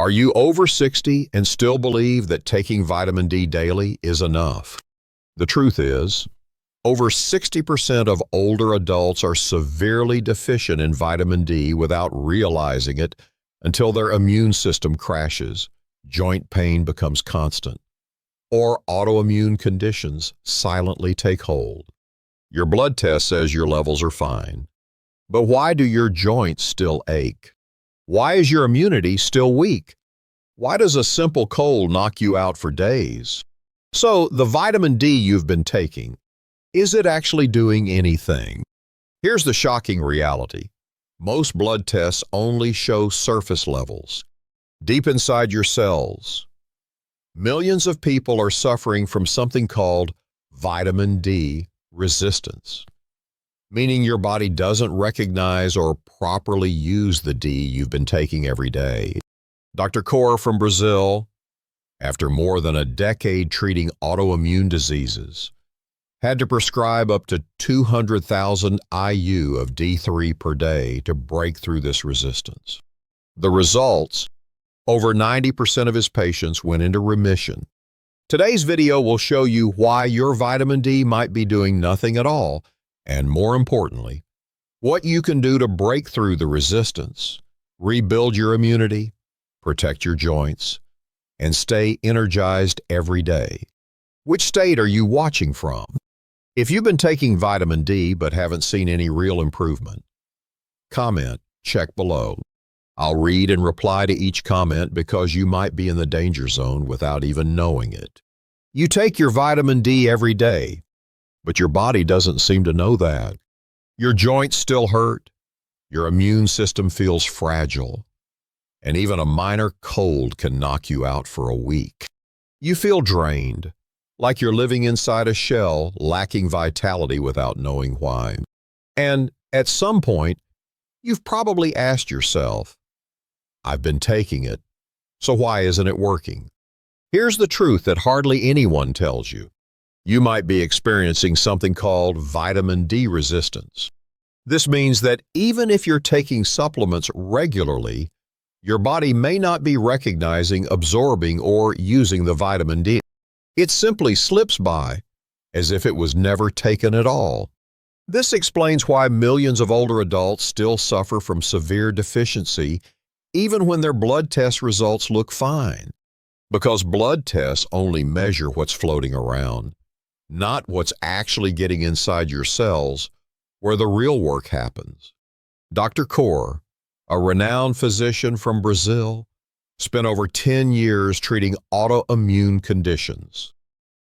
Are you over 60 and still believe that taking vitamin D daily is enough? The truth is, over 60% of older adults are severely deficient in vitamin D without realizing it until their immune system crashes, joint pain becomes constant, or autoimmune conditions silently take hold. Your blood test says your levels are fine. But why do your joints still ache? Why is your immunity still weak? Why does a simple cold knock you out for days? So, the vitamin D you've been taking, is it actually doing anything? Here's the shocking reality. Most blood tests only show surface levels, deep inside your cells. Millions of people are suffering from something called vitamin D resistance, meaning your body doesn't recognize or properly use the D you've been taking every day. Dr. Kaur from Brazil, after more than a decade treating autoimmune diseases, had to prescribe up to 200,000 IU of D3 per day to break through this resistance. The results, over 90% of his patients went into remission. Today's video will show you why your vitamin D might be doing nothing at all, and more importantly, what you can do to break through the resistance, rebuild your immunity, protect your joints, and stay energized every day. Which state are you watching from? If you've been taking vitamin D but haven't seen any real improvement, comment, check below. I'll read and reply to each comment because you might be in the danger zone without even knowing it. You take your vitamin D every day, but your body doesn't seem to know that. Your joints still hurt, your immune system feels fragile, and even a minor cold can knock you out for a week. You feel drained, like you're living inside a shell, lacking vitality without knowing why. And at some point, you've probably asked yourself, I've been taking it, so why isn't it working? Here's the truth that hardly anyone tells you. You might be experiencing something called vitamin D resistance. This means that even if you're taking supplements regularly, your body may not be recognizing, absorbing, or using the vitamin D. It simply slips by, as if it was never taken at all. This explains why millions of older adults still suffer from severe deficiency, even when their blood test results look fine. Because blood tests only measure what's floating around, not what's actually getting inside your cells, where the real work happens. Dr. Kaur, a renowned physician from Brazil, spent over 10 years treating autoimmune conditions.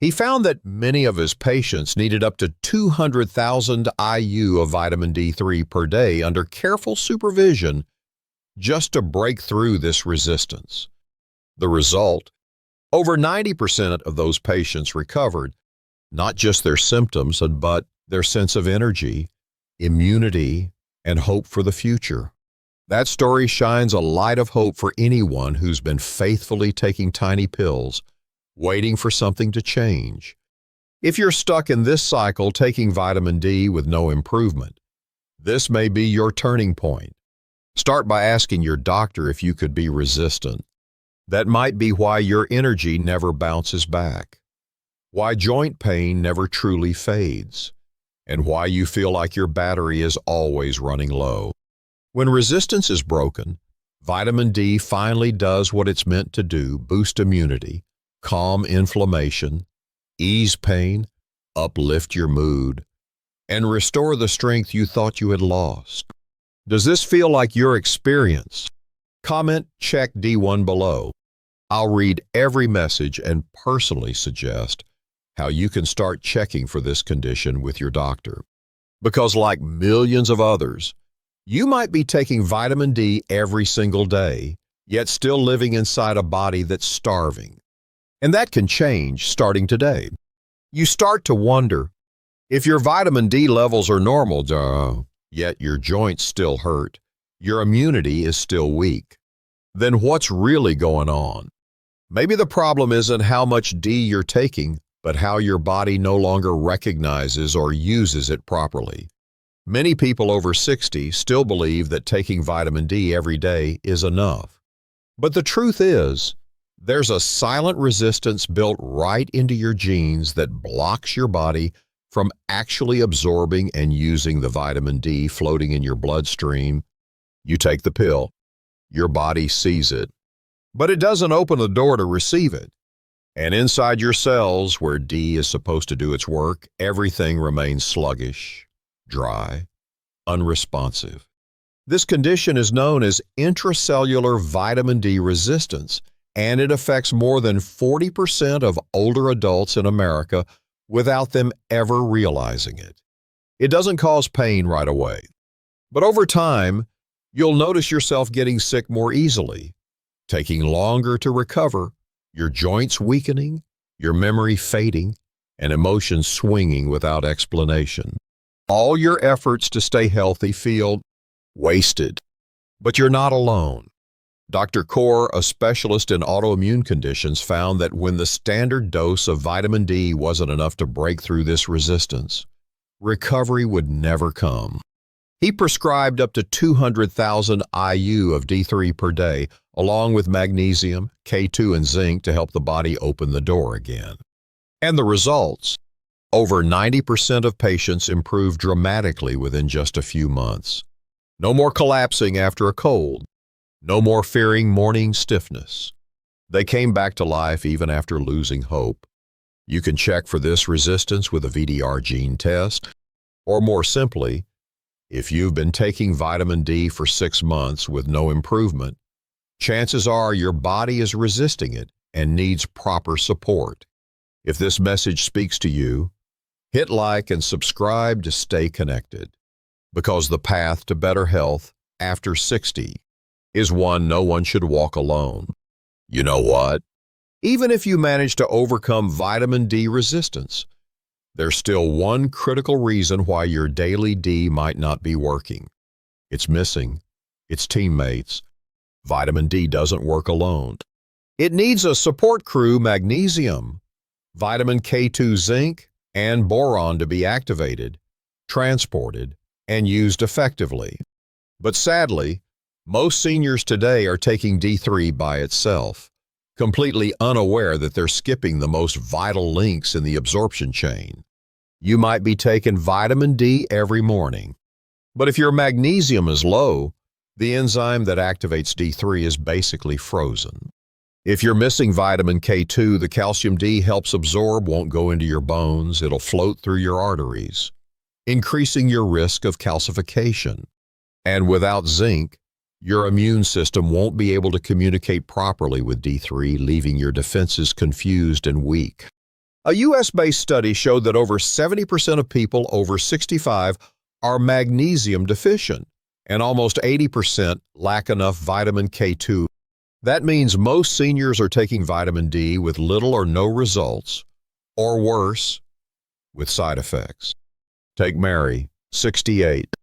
He found that many of his patients needed up to 200,000 IU of vitamin D3 per day under careful supervision just to break through this resistance. The result? Over 90% of those patients recovered, not just their symptoms, but their sense of energy, immunity, and hope for the future. That story shines a light of hope for anyone who's been faithfully taking tiny pills, waiting for something to change. If you're stuck in this cycle taking vitamin D with no improvement, this may be your turning point. Start by asking your doctor if you could be resistant. That might be why your energy never bounces back, why joint pain never truly fades, and why you feel like your battery is always running low. When resistance is broken, vitamin D finally does what it's meant to do: boost immunity, calm inflammation, ease pain, uplift your mood, and restore the strength you thought you had lost. Does this feel like your experience? Comment check D1 below. I'll read every message and personally suggest how you can start checking for this condition with your doctor. Because like millions of others, you might be taking vitamin D every single day, yet still living inside a body that's starving. And that can change starting today. You start to wonder, if your vitamin D levels are normal, yet your joints still hurt, your immunity is still weak, then what's really going on? Maybe the problem isn't how much D you're taking, but how your body no longer recognizes or uses it properly. Many people over 60 still believe that taking vitamin D every day is enough. But the truth is, there's a silent resistance built right into your genes that blocks your body from actually absorbing and using the vitamin D floating in your bloodstream. You take the pill, your body sees it, but it doesn't open the door to receive it. And inside your cells, where D is supposed to do its work, everything remains sluggish, dry, unresponsive. This condition is known as intracellular vitamin D resistance, and it affects more than 40% of older adults in America without them ever realizing it. It doesn't cause pain right away, but over time, you'll notice yourself getting sick more easily, taking longer to recover, your joints weakening, your memory fading, and emotions swinging without explanation. All your efforts to stay healthy feel wasted. But you're not alone. Dr. Kaur, a specialist in autoimmune conditions, found that when the standard dose of vitamin D wasn't enough to break through this resistance, recovery would never come. He prescribed up to 200,000 IU of D3 per day, along with magnesium, K2, and zinc to help the body open the door again. And the results? Over 90% of patients improved dramatically within just a few months. No more collapsing after a cold. No more fearing morning stiffness. They came back to life even after losing hope. You can check for this resistance with a VDR gene test, or more simply, if you've been taking vitamin D for 6 months with no improvement, chances are your body is resisting it and needs proper support. If this message speaks to you, hit like and subscribe to stay connected, because the path to better health after 60 is one no one should walk alone. You know what? Even if you manage to overcome vitamin D resistance, there's still one critical reason why your daily D might not be working. It's missing its teammates. Vitamin D doesn't work alone. It needs a support crew: magnesium, vitamin K2 zinc, and boron to be activated, transported, and used effectively. But sadly, most seniors today are taking D3 by itself, completely unaware that they're skipping the most vital links in the absorption chain. You might be taking vitamin D every morning, but if your magnesium is low, the enzyme that activates D3 is basically frozen. If you're missing vitamin K2, the calcium D helps absorb won't go into your bones, it'll float through your arteries, increasing your risk of calcification. And without zinc, your immune system won't be able to communicate properly with D3, leaving your defenses confused and weak. A US-based study showed that over 70% of people over 65 are magnesium deficient, and almost 80% lack enough vitamin K2. That means most seniors are taking vitamin D with little or no results, or worse, with side effects. Take Mary, 68.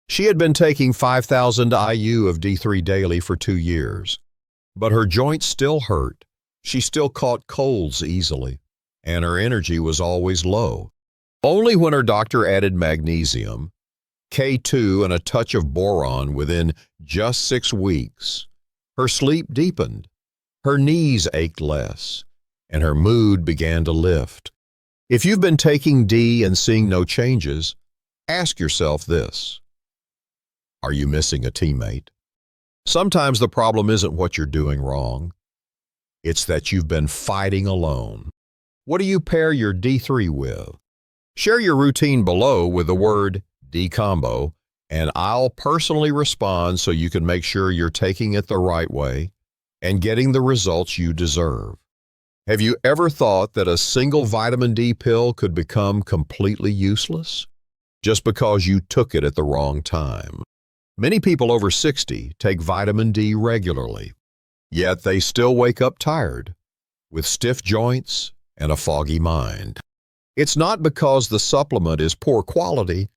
She had been taking 5,000 IU of D3 daily for 2 years, but her joints still hurt. She still caught colds easily, and her energy was always low. Only when her doctor added magnesium, K2, and a touch of boron within just 6 weeks, her sleep deepened, her knees ached less, and her mood began to lift. If you've been taking D and seeing no changes, ask yourself this: are you missing a teammate? Sometimes the problem isn't what you're doing wrong. It's that you've been fighting alone. What do you pair your D3 with? Share your routine below with the word D combo, and I'll personally respond so you can make sure you're taking it the right way and getting the results you deserve. Have you ever thought that a single vitamin D pill could become completely useless just because you took it at the wrong time? Many people over 60 take vitamin D regularly, yet they still wake up tired, with stiff joints and a foggy mind. It's not because the supplement is poor quality,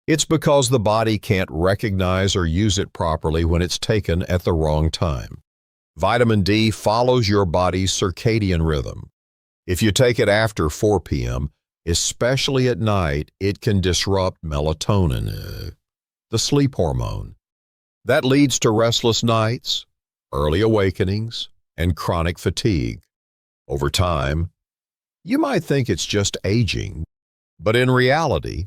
it's because the body can't recognize or use it properly when it's taken at the wrong time. Vitamin D follows your body's circadian rhythm. If you take it after 4 p.m., especially at night, it can disrupt melatonin, the sleep hormone. That leads to restless nights, early awakenings, and chronic fatigue. Over time, you might think it's just aging, but in reality,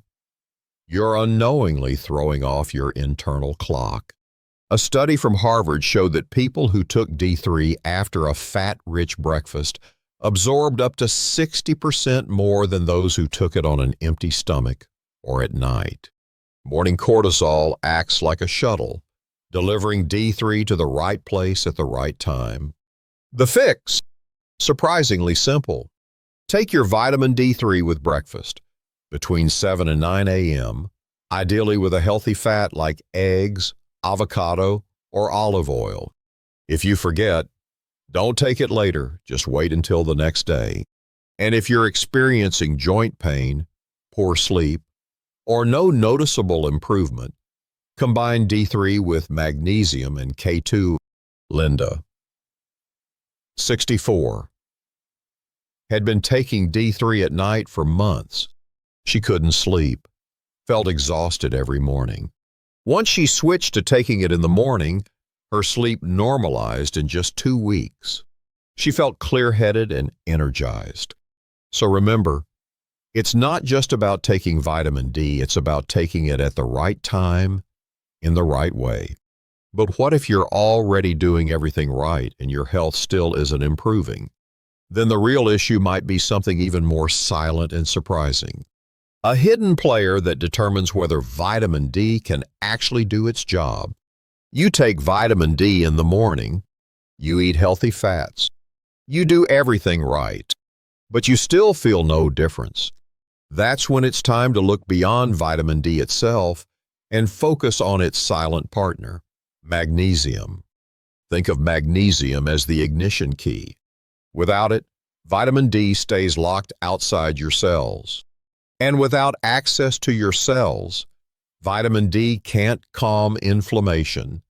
you're unknowingly throwing off your internal clock. A study from Harvard showed that people who took D3 after a fat-rich breakfast absorbed up to 60% more than those who took it on an empty stomach or at night. Morning cortisol acts like a shuttle, delivering D3 to the right place at the right time. The fix? Surprisingly simple. Take your vitamin D3 with breakfast between 7 and 9 a.m., ideally with a healthy fat like eggs, avocado, or olive oil. If you forget, don't take it later, just wait until the next day. And if you're experiencing joint pain, poor sleep, or no noticeable improvement, combine D3 with magnesium and K2. Linda, 64, had been taking D3 at night for months. She couldn't sleep, felt exhausted every morning. Once she switched to taking it in the morning, her sleep normalized in just 2 weeks. She felt clear-headed and energized. So remember, it's not just about taking vitamin D, it's about taking it at the right time, in the right way. But what if you're already doing everything right and your health still isn't improving? Then the real issue might be something even more silent and surprising. A hidden player that determines whether vitamin D can actually do its job. You take vitamin D in the morning, you eat healthy fats, you do everything right, but you still feel no difference. That's when it's time to look beyond vitamin D itself and focus on its silent partner, magnesium. Think of magnesium as the ignition key. Without it, vitamin D stays locked outside your cells. And without access to your cells, vitamin D can't calm inflammation,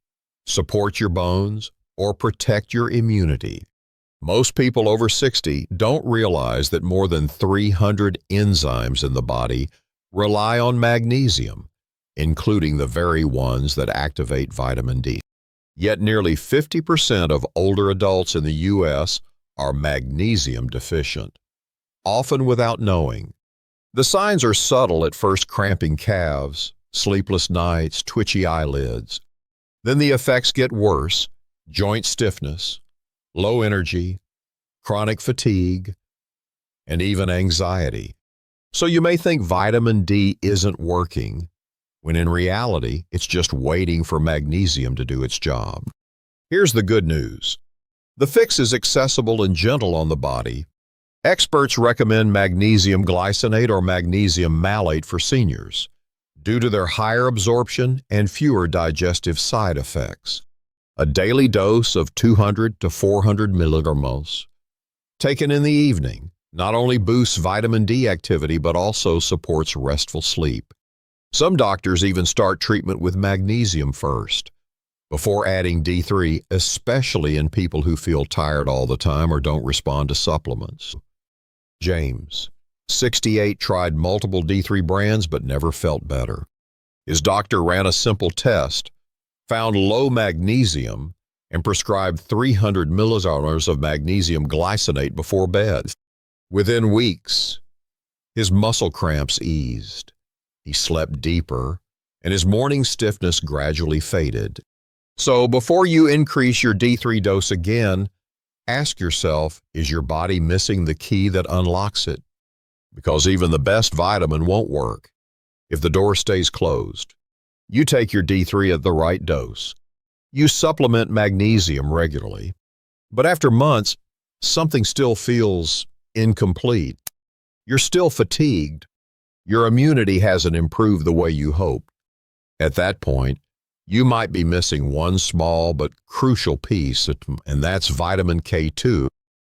support your bones, or protect your immunity. Most people over 60 don't realize that more than 300 enzymes in the body rely on magnesium, including the very ones that activate vitamin D. Yet nearly 50% of older adults in the U.S. are magnesium deficient, often without knowing. The signs are subtle at first: cramping calves, sleepless nights, twitchy eyelids. Then the effects get worse: joint stiffness, low energy, chronic fatigue, and even anxiety. So you may think vitamin D isn't working, when in reality, it's just waiting for magnesium to do its job. Here's the good news. The fix is accessible and gentle on the body. Experts recommend magnesium glycinate or magnesium malate for seniors due to their higher absorption and fewer digestive side effects. A daily dose of 200 to 400 milligrams, taken in the evening, not only boosts vitamin D activity but also supports restful sleep. Some doctors even start treatment with magnesium first, before adding D3, especially in people who feel tired all the time or don't respond to supplements. James, 68, tried multiple D3 brands but never felt better. His doctor ran a simple test, found low magnesium, and prescribed 300 milligrams of magnesium glycinate before bed. Within weeks, his muscle cramps eased. He slept deeper, and his morning stiffness gradually faded. So before you increase your D3 dose again, ask yourself, is your body missing the key that unlocks it? Because even the best vitamin won't work if the door stays closed. You take your D3 at the right dose. You supplement magnesium regularly. But after months, something still feels incomplete. You're still fatigued. Your immunity hasn't improved the way you hoped. At that point, you might be missing one small but crucial piece, and that's vitamin K2.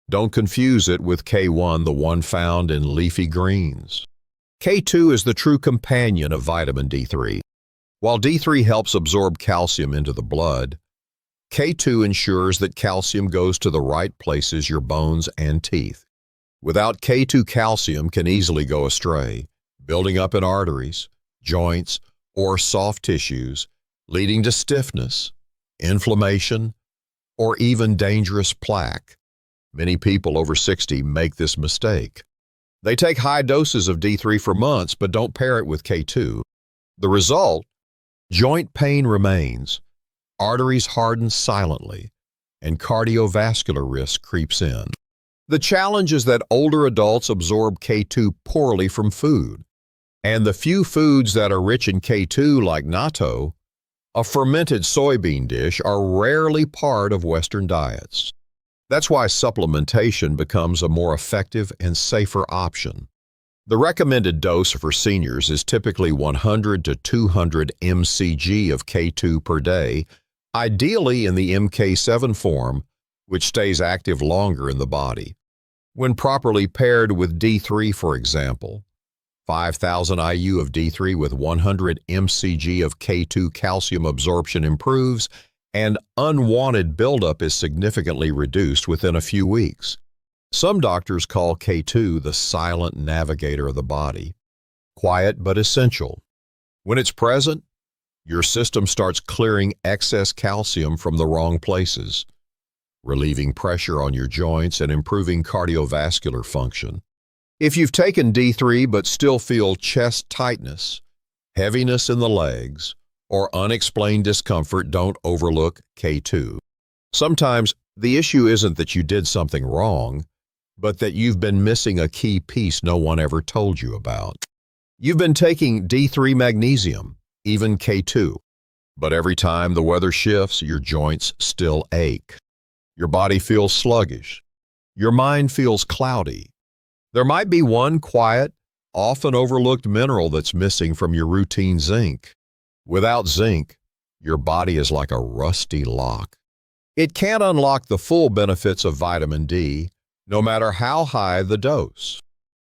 Don't confuse it with K1, the one found in leafy greens. K2 is the true companion of vitamin D3. While D3 helps absorb calcium into the blood, K2 ensures that calcium goes to the right places, your bones and teeth. Without K2, calcium can easily go astray, building up in arteries, joints, or soft tissues, leading to stiffness, inflammation, or even dangerous plaque. Many people over 60 make this mistake. They take high doses of D3 for months but don't pair it with K2. The result? Joint pain remains, arteries harden silently, and cardiovascular risk creeps in. The challenge is that older adults absorb K2 poorly from food, and the few foods that are rich in K2, like natto, a fermented soybean dish, are rarely part of Western diets. That's why supplementation becomes a more effective and safer option. The recommended dose for seniors is typically 100 to 200 mcg of K2 per day, ideally in the MK7 form, which stays active longer in the body. When properly paired with D3, for example, 5,000 IU of D3 with 100 mcg of K2 calcium absorption improves, and unwanted buildup is significantly reduced within a few weeks. Some doctors call K2 the silent navigator of the body, quiet but essential. When it's present, your system starts clearing excess calcium from the wrong places, relieving pressure on your joints and improving cardiovascular function. If you've taken D3 but still feel chest tightness, heaviness in the legs, or unexplained discomfort, don't overlook K2. Sometimes the issue isn't that you did something wrong, but that you've been missing a key piece no one ever told you about. You've been taking D3 magnesium, even K2, but every time the weather shifts, your joints still ache. Your body feels sluggish. Your mind feels cloudy. There might be one quiet, often overlooked mineral that's missing from your routine zinc. Without zinc, your body is like a rusty lock. It can't unlock the full benefits of vitamin D, no matter how high the dose.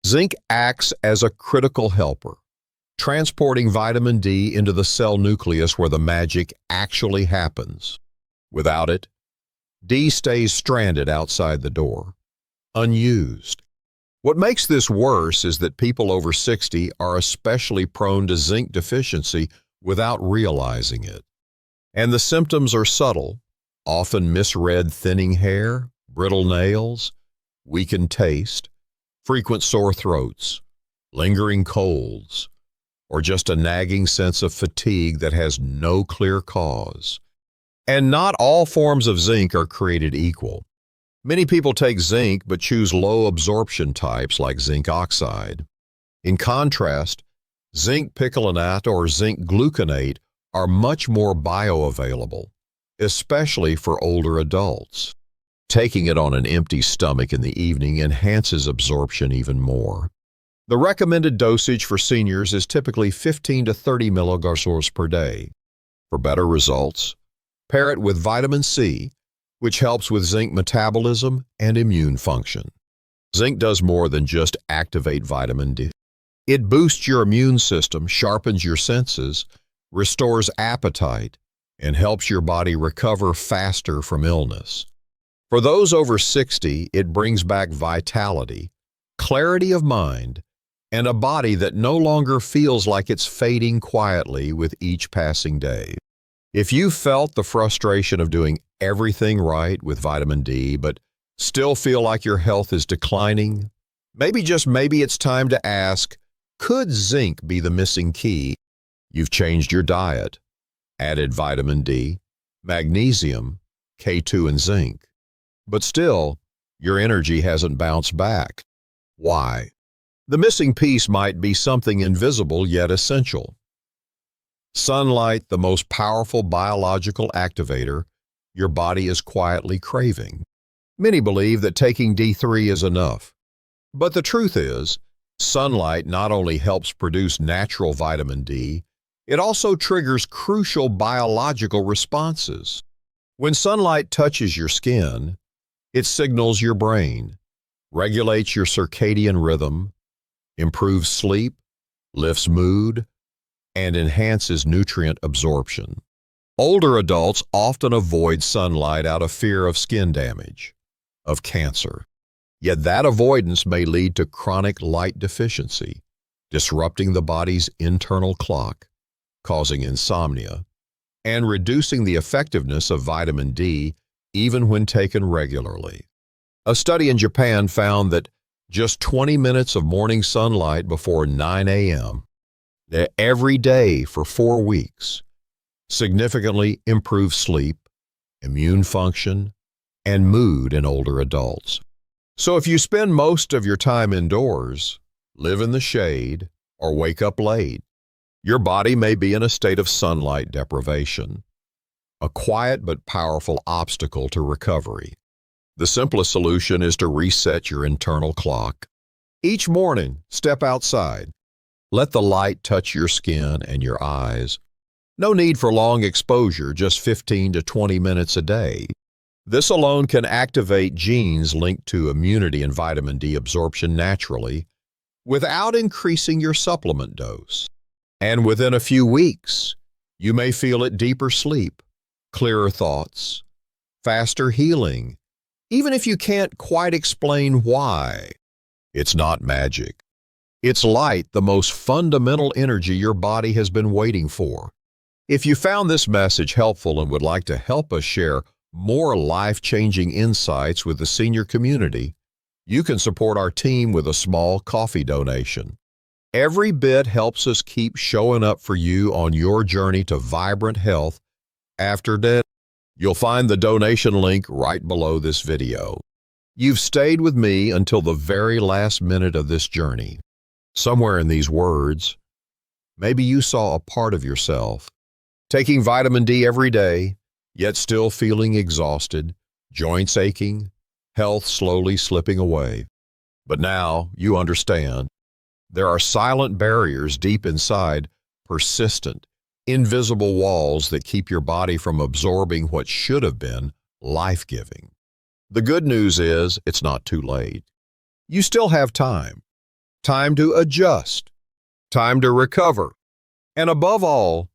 Zinc acts as a critical helper, transporting vitamin D into the cell nucleus where the magic actually happens. Without it, D stays stranded outside the door, unused. What makes this worse is that people over 60 are especially prone to zinc deficiency without realizing it. And the symptoms are subtle, often misread: thinning hair, brittle nails, weakened taste, frequent sore throats, lingering colds, or just a nagging sense of fatigue that has no clear cause. And not all forms of zinc are created equal. Many people take zinc but choose low absorption types like zinc oxide. In contrast, zinc picolinate or zinc gluconate are much more bioavailable, especially for older adults. Taking it on an empty stomach in the evening enhances absorption even more. The recommended dosage for seniors is typically 15 to 30 mg per day. For better results, pair it with vitamin C, which helps with zinc metabolism and immune function. Zinc does more than just activate vitamin D. It boosts your immune system, sharpens your senses, restores appetite, and helps your body recover faster from illness. For those over 60, it brings back vitality, clarity of mind, and a body that no longer feels like it's fading quietly with each passing day. If you felt the frustration of doing everything right with vitamin D, but still feel like your health is declining, maybe, just maybe, it's time to ask, could zinc be the missing key? You've changed your diet, added vitamin D, magnesium, K2, and zinc. But still, your energy hasn't bounced back. Why? The missing piece might be something invisible yet essential. Sunlight, the most powerful biological activator your body is quietly craving. Many believe that taking D3 is enough. But the truth is, sunlight not only helps produce natural vitamin D, it also triggers crucial biological responses. When sunlight touches your skin, it signals your brain, regulates your circadian rhythm, improves sleep, lifts mood, and enhances nutrient absorption. Older adults often avoid sunlight out of fear of skin damage, of cancer. Yet that avoidance may lead to chronic light deficiency, disrupting the body's internal clock, causing insomnia, and reducing the effectiveness of vitamin D even when taken regularly. A study in Japan found that just 20 minutes of morning sunlight before 9 a.m. every day for 4 weeks significantly improves sleep, immune function, and mood in older adults. So if you spend most of your time indoors, live in the shade, or wake up late, your body may be in a state of sunlight deprivation, a quiet but powerful obstacle to recovery. The simplest solution is to reset your internal clock. Each morning, step outside. Let the light touch your skin and your eyes. No need for long exposure, just 15 to 20 minutes a day. This alone can activate genes linked to immunity and vitamin D absorption naturally without increasing your supplement dose. And within a few weeks, you may feel it deeper sleep, clearer thoughts, faster healing, even if you can't quite explain why. It's not magic. It's light, the most fundamental energy your body has been waiting for. If you found this message helpful and would like to help us share more life-changing insights with the senior community, you can support our team with a small coffee donation. Every bit helps us keep showing up for you on your journey to vibrant health after death. You'll find the donation link right below this video. You've stayed with me until the very last minute of this journey. Somewhere in these words, maybe you saw a part of yourself taking vitamin D every day, yet still feeling exhausted, joints aching, health slowly slipping away. But now you understand. There are silent barriers deep inside, persistent, invisible walls that keep your body from absorbing what should have been life-giving. The good news is it's not too late. You still have time. Time to adjust. Time to recover. And above all,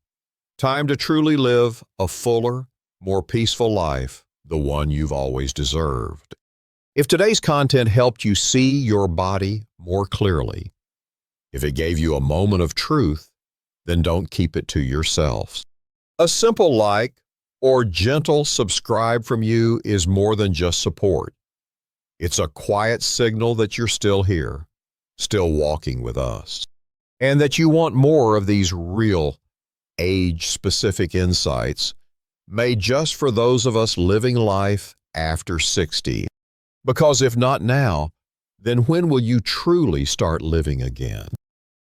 time to truly live a fuller, more peaceful life, the one you've always deserved. If today's content helped you see your body more clearly, if it gave you a moment of truth, then don't keep it to yourself. A simple like or gentle subscribe from you is more than just support. It's a quiet signal that you're still here, still walking with us, and that you want more of these real, age-specific insights made just for those of us living life after 60. Because if not now, then when will you truly start living again?